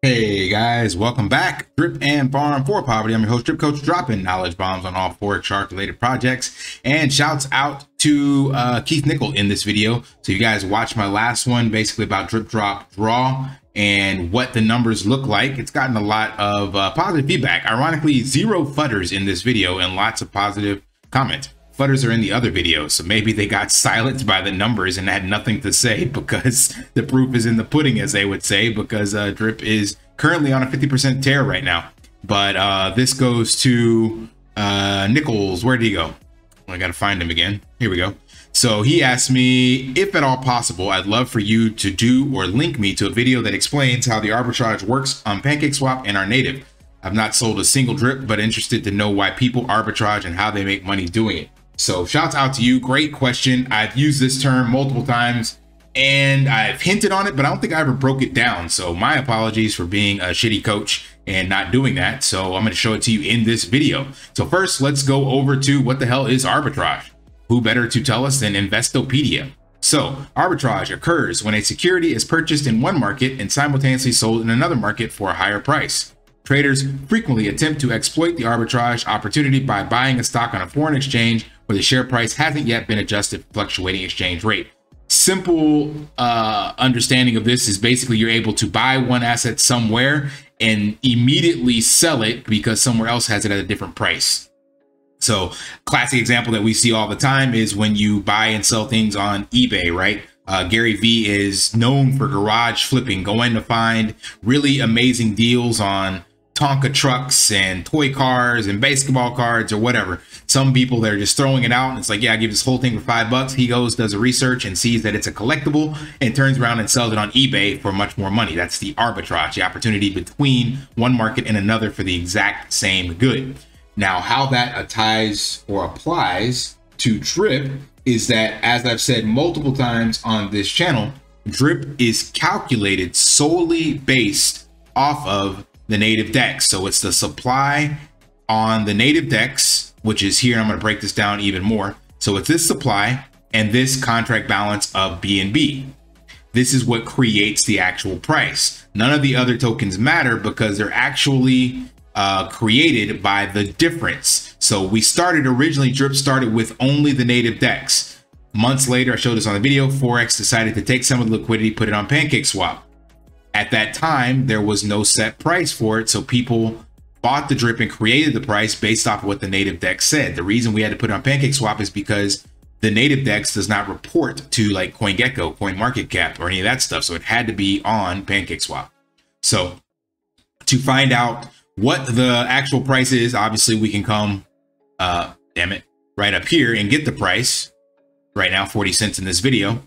Hey guys, welcome back. Drip and Farm for Poverty. I'm your host, Drip Coach, dropping knowledge bombs on all Forex Shark related projects. And shouts out to Keith Nickel in this video. So you guys watched my last one, basically about drip, drop, draw, and what the numbers look like. It's gotten a lot of positive feedback. Ironically, 0 futters in this video and lots of positive comments. Futters are in the other videos, so maybe they got silenced by the numbers and had nothing to say because the proof is in the pudding, as they would say, because Drip is currently on a 50% tear right now. But this goes to Nichols. Where did he go? I got to find him again. Here we go. So he asked me, if at all possible, I'd love for you to do or link me to a video that explains how the arbitrage works on PancakeSwap and our native. I've not sold a single drip, but interested to know why people arbitrage and how they make money doing it. So shouts out to you. Great question. I've used this term multiple times and I've hinted on it, but I don't think I ever broke it down. So my apologies for being a shitty coach and not doing that. So I'm going to show it to you in this video. So first, let's go over to what the hell is arbitrage. Who better to tell us than Investopedia? So arbitrage occurs when a security is purchased in one market and simultaneously sold in another market for a higher price. Traders frequently attempt to exploit the arbitrage opportunity by buying a stock on a foreign exchange where the share price hasn't yet been adjusted for fluctuating exchange rate. Simple understanding of this is basically you're able to buy one asset somewhere and immediately sell it because somewhere else has it at a different price. So classic example that we see all the time is when you buy and sell things on eBay, right? Gary Vee is known for garage flipping, going to find really amazing deals on Tonka trucks and toy cars and basketball cards or whatever. Some people that are just throwing it out and it's like, yeah, I give this whole thing for $5. He goes, does a research and sees that it's a collectible and turns around and sells it on eBay for much more money. That's the arbitrage, the opportunity between one market and another for the exact same good. Now, how that ties or applies to Drip is that, as I've said multiple times on this channel, Drip is calculated solely based off of the native DEX. So it's the supply on the native DEX, which is here. I'm going to break this down even more. So it's this supply and this contract balance of BNB. This is what creates the actual price. None of the other tokens matter because they're actually created by the difference. So we originally Drip started with only the native DEX. Months later, I showed this on the video, Forex decided to take some of the liquidity, put it on PancakeSwap. At that time, there was no set price for it. So people bought the Drip and created the price based off of what the native DEX said. The reason we had to put it on PancakeSwap is because the native DEX does not report to like CoinGecko, CoinMarketCap, or any of that stuff. So it had to be on PancakeSwap. So to find out what the actual price is, obviously we can come, right up here and get the price. Right now, 40 cents in this video.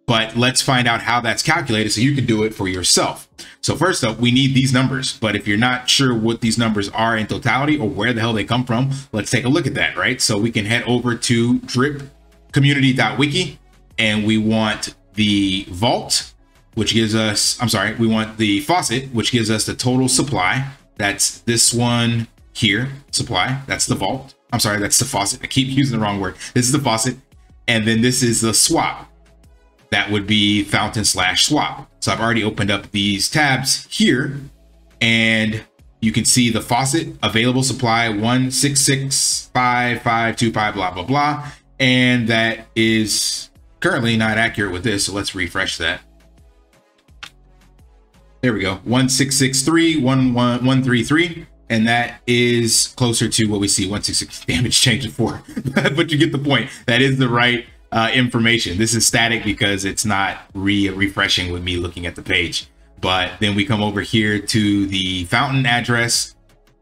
But let's find out how that's calculated so you can do it for yourself. So first up, we need these numbers. But if you're not sure what these numbers are in totality or where the hell they come from, let's take a look at that, right? So we can head over to dripcommunity.wiki and we want the vault, which gives us, we want the faucet, which gives us the total supply. That's this one here, supply. That's the vault. That's the faucet. I keep using the wrong word. This is the faucet. And then this is the swap. That would be fountain/swap. So I've already opened up these tabs here and you can see the faucet available supply 1665525, blah, blah, blah. And that is currently not accurate with this. So let's refresh that. There we go. 166311133. And that is closer to what we see 166 damage change for, but you get the point. That is the right information. This is static because it's not refreshing with me looking at the page. But then we come over here to the fountain address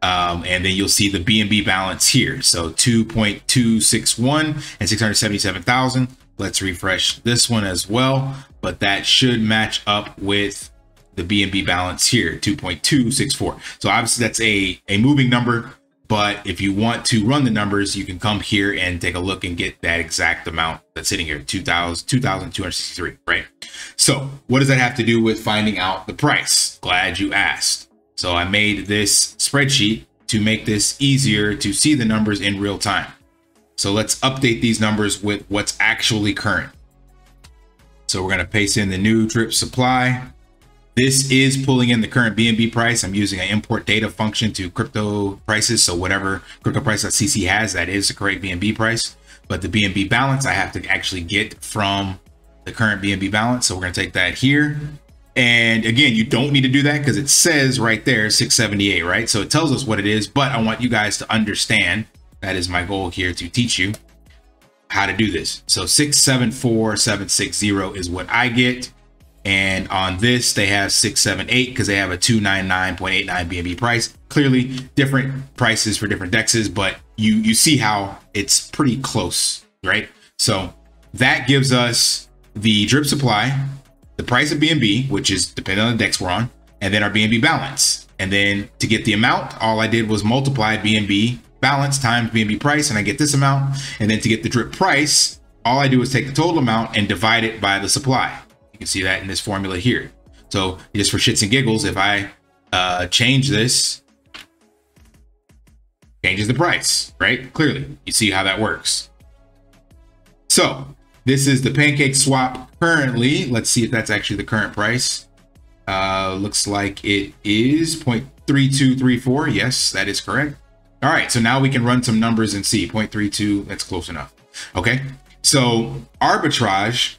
and then you'll see the BNB balance here. So 2.261 and 677,000. Let's refresh this one as well, but that should match up with the BNB balance here, 2.264. So obviously that's a moving number, but if you want to run the numbers, you can come here and take a look and get that exact amount that's sitting here, 2,263, right? So what does that have to do with finding out the price? Glad you asked. So I made this spreadsheet to make this easier to see the numbers in real time. So let's update these numbers with what's actually current. So we're going to paste in the new drip supply This is pulling in the current BNB price. I'm using an import data function to crypto prices. So whatever crypto price that CC has, that is the correct BNB price. But the BNB balance I have to actually get from the current BNB balance. So we're going to take that here. And again, you don't need to do that because it says right there 678, right? So it tells us what it is, but I want you guys to understand, that is my goal here, to teach you how to do this. So 674760 is what I get. And on this, they have 678 because they have a 299.89 BNB price. Clearly different prices for different dexes, but you see how it's pretty close, right? So that gives us the drip supply, the price of BNB, which is depending on the dex we're on, and then our BNB balance. And then to get the amount, all I did was multiply BNB balance times BNB price, and I get this amount. And then to get the drip price, all I do is take the total amount and divide it by the supply. You can see that in this formula here. So just for shits and giggles, if I change this, changes the price, right? Clearly, you see how that works. So this is the pancake swap currently. Let's see if that's actually the current price. Looks like it is 0.3234. Yes, that is correct. All right, so now we can run some numbers and see 0.32. That's close enough. Okay, so arbitrage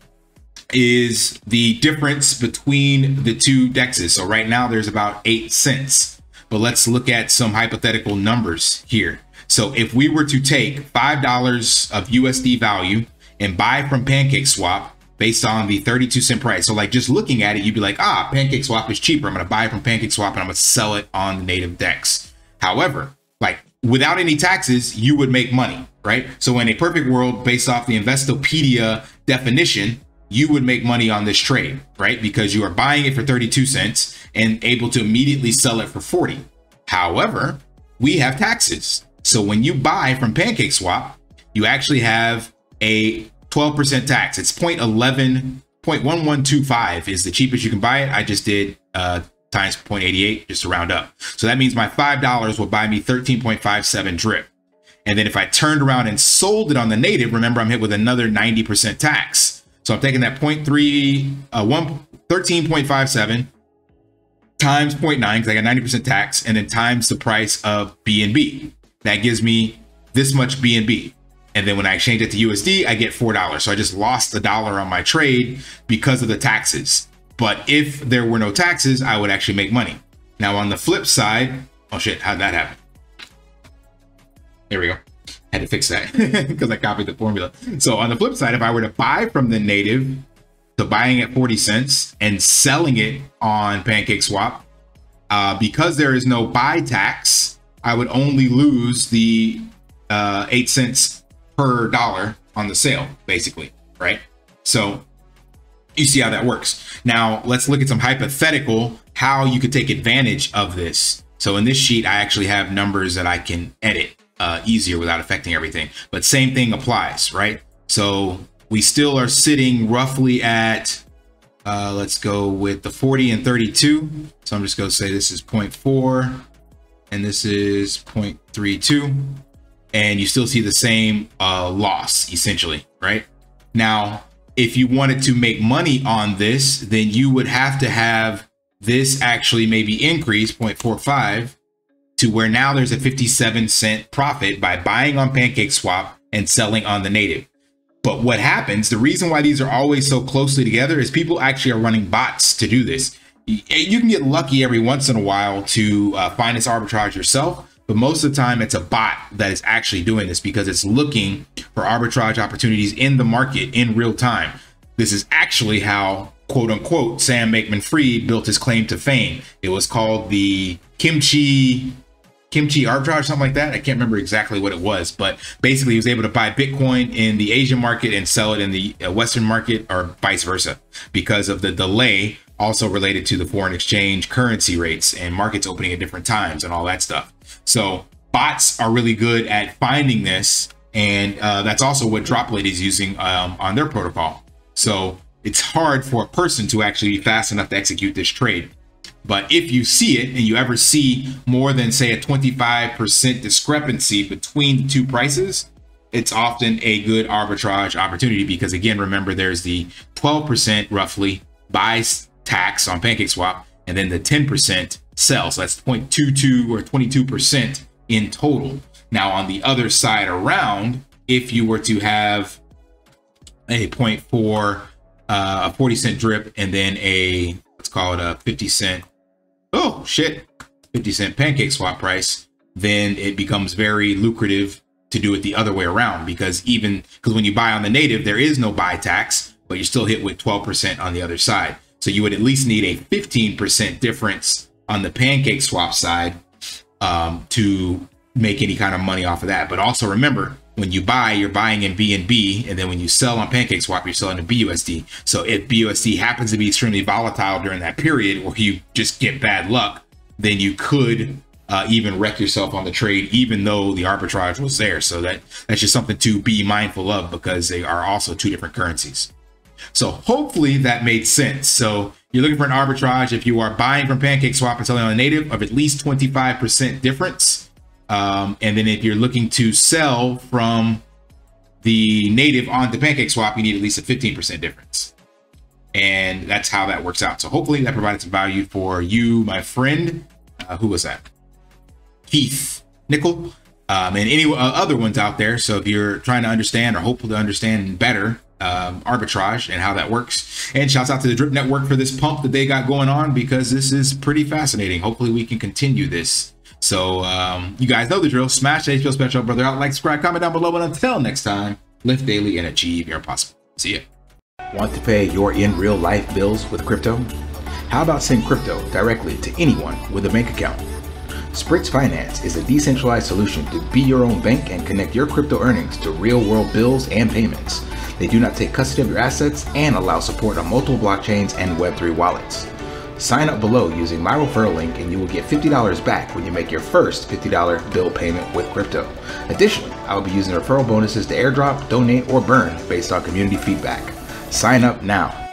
is the difference between the two dexes. So right now there's about 8 cents, but let's look at some hypothetical numbers here. So if we were to take $5 of USD value and buy from PancakeSwap based on the 32-cent price. So like just looking at it, you'd be like, ah, PancakeSwap is cheaper. I'm going to buy from PancakeSwap and I'm going to sell it on the native DEX. However, like without any taxes, you would make money, right? So in a perfect world, based off the Investopedia definition, you would make money on this trade, right? Because you are buying it for 32 cents and able to immediately sell it for 40. However, we have taxes. So when you buy from PancakeSwap, you actually have a 12% tax. It's 0.1125 is the cheapest you can buy it. I just did times 0.88 just to round up. So that means my $5 will buy me 13.57 drip. And then if I turned around and sold it on the native, remember I'm hit with another 90% tax. So I'm taking that 13.57 times 0.9 because I got 90% tax, and then times the price of BNB. That gives me this much BNB. And then when I exchange it to USD, I get $4. So I just lost $1 on my trade because of the taxes. But if there were no taxes, I would actually make money. Now on the flip side, oh shit, how'd that happen? There we go. Had to fix that because I copied the formula. So on the flip side, if I were to buy from the native, so buying at 40 cents and selling it on PancakeSwap, because there is no buy tax, I would only lose the 8 cents per dollar on the sale, basically, right? So you see how that works. Now let's look at some hypothetical how you could take advantage of this. So in this sheet, I actually have numbers that I can edit easier without affecting everything, but same thing applies, right? So we still are sitting roughly at let's go with the 40 and 32. So I'm just going to say this is 0.4 and this is 0.32, and you still see the same loss essentially, right? Now if you wanted to make money on this, then you would have to have this actually maybe increase 0.45 to where now there's a 57-cent profit by buying on PancakeSwap and selling on the native. But what happens, the reason why these are always so closely together is people actually are running bots to do this. You can get lucky every once in a while to find this arbitrage yourself, but most of the time it's a bot that is actually doing this because it's looking for arbitrage opportunities in the market in real time. This is actually how, quote unquote, Sam Bankman-Fried built his claim to fame. It was called the kimchi arbitrage, something like that. I can't remember exactly what it was, but basically he was able to buy Bitcoin in the Asian market and sell it in the Western market, or vice versa, because of the delay also related to the foreign exchange currency rates and markets opening at different times and all that stuff. So bots are really good at finding this, and that's also what Droplet is using on their protocol. So it's hard for a person to actually be fast enough to execute this trade. But if you see it and you ever see more than, say, a 25% discrepancy between the two prices, it's often a good arbitrage opportunity because, again, remember, there's the 12% roughly buy tax on PancakeSwap, and then the 10% sell. So that's 0.22 or 22% in total. Now on the other side around, if you were to have a 0.4, a 40-cent drip, and then a, let's call it a 50-cent, 50-cent pancake swap price, then it becomes very lucrative to do it the other way around, because when you buy on the native, there is no buy tax, but you're still hit with 12% on the other side. So you would at least need a 15% difference on the pancake swap side to make any kind of money off of that. But also remember, when you buy, you're buying in BNB, and then when you sell on pancake swap, you're selling in BUSD. So if BUSD happens to be extremely volatile during that period, or you just get bad luck, then you could even wreck yourself on the trade, even though the arbitrage was there. So that's just something to be mindful of, because they are also two different currencies. So hopefully that made sense. So you're looking for an arbitrage if you are buying from pancake swap and selling on the native of at least 25% difference. And then if you're looking to sell from the native onto pancake swap, you need at least a 15% difference. And that's how that works out. So hopefully that provided some value for you, my friend. Who was that? Keith Nickel, and any other ones out there. So if you're trying to understand, or hopeful to understand better, arbitrage and how that works. And shouts out to the Drip Network for this pump that they got going on, because this is pretty fascinating. Hopefully we can continue this. So you guys know the drill. Smash that special brother out, like, subscribe, comment down below, and until next time, live daily and achieve your impossible. See ya. Want to pay your in real life bills with crypto? How about send crypto directly to anyone with a bank account? Spritz Finance is a decentralized solution to be your own bank and connect your crypto earnings to real-world bills and payments. They do not take custody of your assets and allow support on multiple blockchains and Web3 wallets. Sign up below using my referral link and you will get $50 back when you make your first $50 bill payment with crypto. Additionally, I will be using referral bonuses to airdrop, donate, or burn based on community feedback. Sign up now.